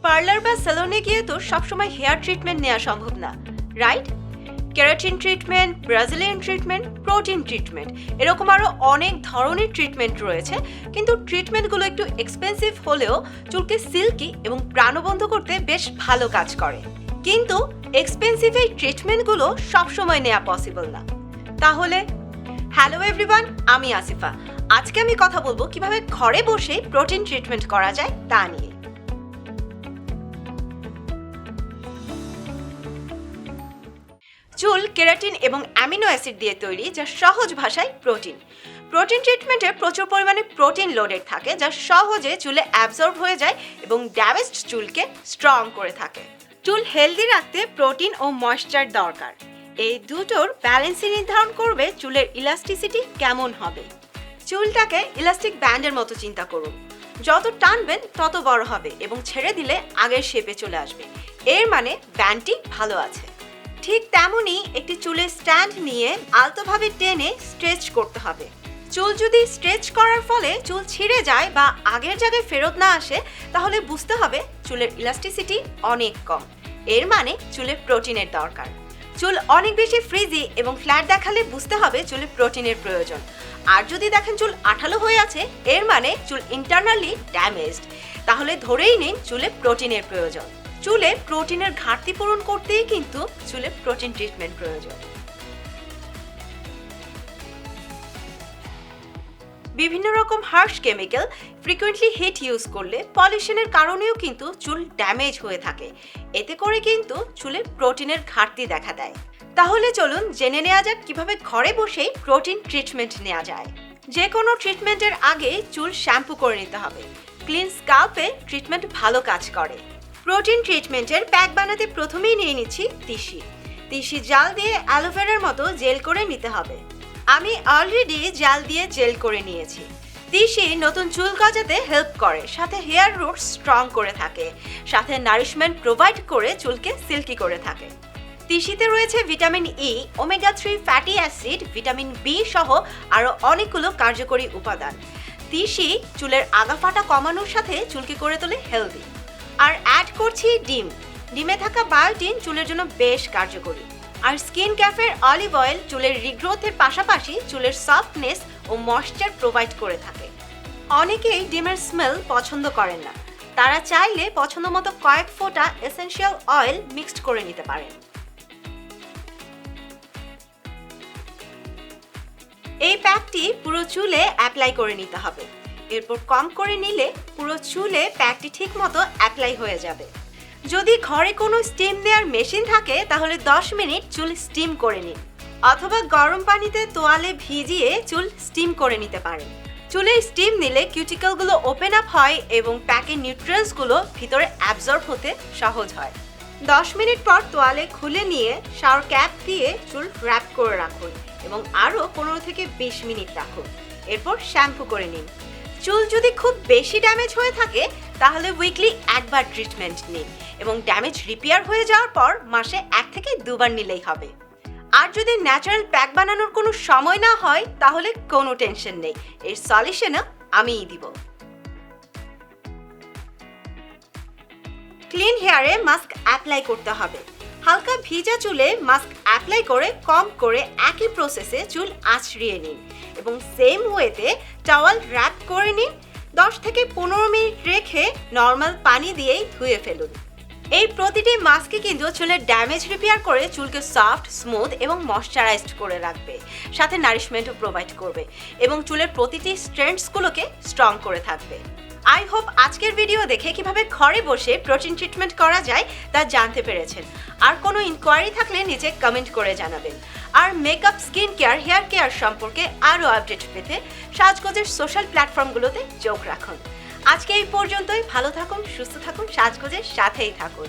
Parlour বা সেলুনে গিয়ে তো সবসময় হেয়ার ট্রিটমেন্ট নেওয়া সম্ভব না, right? Keratin treatment, Brazilian treatment, protein treatment, এরকম আরও অনেক ধরনের ট্রিটমেন্ট রয়েছে। কিন্তু ট্রিটমেন্টগুলো একটু এক্সপেন্সিভ হলেও চুলকে সিল্কি এবং প্রাণবন্ত করতে বেশ ভালো কাজ করে। কিন্তু এক্সপেন্সিভ এই ট্রিটমেন্টগুলো সবসময় নেওয়া পসিবল না। তাহলে হ্যালো এভরিওয়ান, আমি আসিফা। আজকে আমি কথা বলবো কিভাবে ঘরে বসে প্রোটিন ট্রিটমেন্ট করা যায় তা নিয়ে। চুল কেরাটিন এবং অ্যামিনো অ্যাসিড দিয়ে তৈরি, যা সহজ ভাষায় প্রোটিন। প্রোটিন ট্রিটমেন্টে প্রচুর পরিমাণে প্রোটিন লোডেড থাকে, যা সহজে চুলে অ্যাবজর্ব হয়ে যায় এবং ড্যামেজড চুলকে স্ট্রং করে থাকে। চুল হেলদি রাখতে প্রোটিন ও ময়েশ্চার দরকার। এই দুটোর ব্যালেন্সই নির্ধারণ করবে চুলের ইলাস্টিসিটি কেমন হবে। চুলটাকে ইলাস্টিক ব্যান্ডের মতো চিন্তা করুন। যত টানবেন তত বড় হবে এবং ছেড়ে দিলে আগের শেপে চলে আসবে। এর মানে ব্যান্ডটি ভালো আছে। ঠিক তেমনই একটি চুলের স্ট্যান্ড নিয়ে আলতোভাবে টেনে স্ট্রেচ করতে হবে। চুল যদি স্ট্রেচ করার ফলে চুল ছিঁড়ে যায় বা আগের জায়গায় ফেরত না আসে, তাহলে বুঝতে হবে চুলের ইলাস্টিসিটি অনেক কম। এর মানে চুলে প্রোটিনের দরকার। চুল অনেক বেশি ফ্রিজি এবং ফ্ল্যাট দেখালে বুঝতে হবে চুলে প্রোটিনের প্রয়োজন। আর যদি দেখেন চুল আঠালো হয়ে আছে, এর মানে চুল ইন্টারনালি ড্যামেজড। তাহলে ধরেই নিন চুলে প্রোটিনের প্রয়োজন। চুলে প্রোটিনের ঘাটতি পূরণ করতেই কিন্তু চুলে প্রোটিন ট্রিটমেন্ট প্রয়োজন। বিভিন্ন রকম harsh chemical frequently heat use করলে পলিউশনের কারণেও কিন্তু চুল ড্যামেজ হয়ে থাকে। এতে করে কিন্তু চুলে প্রোটিনের ঘাটতি দেখা দেয়। তাহলে চলুন জেনে নেওয়া যাক কিভাবে ঘরে বসেই প্রোটিন ট্রিটমেন্ট নেওয়া যায়। যে কোনো ট্রিটমেন্টের আগে চুল শ্যাম্পু করে নিতে হবে। ক্লিন স্কাল্পে ট্রিটমেন্ট ভালো কাজ করে। প্রোটিন ট্রিটমেন্টের প্যাক বানাতে প্রথমেই নিয়ে নিচ্ছি তিসি জাল দিয়ে অ্যালোভেরার মতো জেল করে নিতে হবে। আমি অলরেডি জাল দিয়ে জেল করে নিয়েছি। তিসি নতুন চুল গজাতে হেল্প করে, সাথে হেয়ার রুটস স্ট্রং করে থাকে, সাথে নারিশমেন্ট প্রোভাইড করে চুলকে সিল্কি করে থাকে। তিসিতে রয়েছে vitamin E, omega 3 fatty acid, vitamin B সহ আরও অনেকগুলো কার্যকরী উপাদান। তিসি চুলের আগাফাটা কমানোর সাথে চুলকে করে তোলে হেলদি। আর অ্যাড করছি ডিমে থাকা বায়োটিন চুলের জন্য বেশ কার্যকরী। আর স্কিন ক্যাফের অলিভ অয়েল চুলের রিগ্রোথের পাশাপাশি চুলের সফটনেস ও ময়েশ্চার প্রোভাইড করে থাকে। অনেকেই ডিমের স্মেল পছন্দ করেন না, তারা চাইলে পছন্দ মতো কয়েক ফোঁটা এসেনশিয়াল অয়েল মিক্সড করে নিতে পারেন। এই প্যাকটি পুরো চুলে অ্যাপ্লাই করে নিতে হবে। এরপর কম করে নিলে পুরো চুলে প্যাকটি ঠিক মতো অ্যাপ্লাই হয়ে যাবে। যদি ঘরে কোনো স্টিম দেওয়ার মেশিন থাকে তাহলে 10 মিনিট চুল স্টিম করে নিন, অথবা গরম পানিতে তোয়ালে ভিজিয়ে চুল স্টিম করে নিতে পারেন। চুলে স্টিম নিলে কিউটিকলগুলো ওপেন আপ হয় এবং প্যাকের নিউট্রিয়েন্টসগুলো ভিতরে অ্যাবজর্ব হতে সহজ হয়। 10 মিনিট পর তোয়ালে খুলে নিয়ে শাওয়ার ক্যাপ দিয়ে চুল র্যাপ করে রাখুন এবং আরও 15 থেকে 20 মিনিট রাখুন। এরপর শ্যাম্পু করে নিন। চুল যদি খুব বেশি ড্যামেজ হয়ে থাকে তাহলে উইকলি একবার ট্রিটমেন্ট নিন এবং ড্যামেজ রিপেয়ার হয়ে যাওয়ার পর মাসে 1 থেকে 2 বার নিলেই হবে। আর যদি ন্যাচারাল প্যাক বানানোর কোনো সময় না হয় তাহলে কোনো টেনশন নেই, এর সলিউশনও আমিই দিব। ক্লিন হেয়ারে মাস্ক অ্যাপ্লাই করতে হবে। হালকা ভিজা চুলে মাস্ক অ্যাপ্লাই করে কম করে একই প্রসেসে চুল আঁচড়িয়ে নিন এবং সেম ওয়েতে টাওয়াল র্যাপ করে নিন। 10 থেকে 15 মিনিট রেখে নর্মাল পানি দিয়েই ধুয়ে ফেলুন। এই প্রতিটি মাস্কে কিন্তু চুলের ড্যামেজ রিপেয়ার করে চুলকে সফট, স্মুথ এবং ময়শ্চারাইজড করে রাখবে, সাথে নারিশমেন্টও প্রোভাইড করবে এবং চুলের প্রতিটি স্ট্রেন্ডসগুলোকে স্ট্রং করে থাকবে। আই হোপ আজকের ভিডিও দেখে কিভাবে ঘরে বসে প্রোটিন ট্রিটমেন্ট করা যায় তা জানতে পেরেছেন। আর কোনো ইনকোয়ারি থাকলে নিচে কমেন্ট করে জানাবেন। আর makeup, skin care, hair care সম্পর্কে আরও আপডেট পেতে সাজগোজের সোশ্যাল প্ল্যাটফর্মগুলোতে চোখ রাখুন। আজকে এই পর্যন্তই। ভালো থাকুন, সুস্থ থাকুন, সাজগোজের সাথেই থাকুন।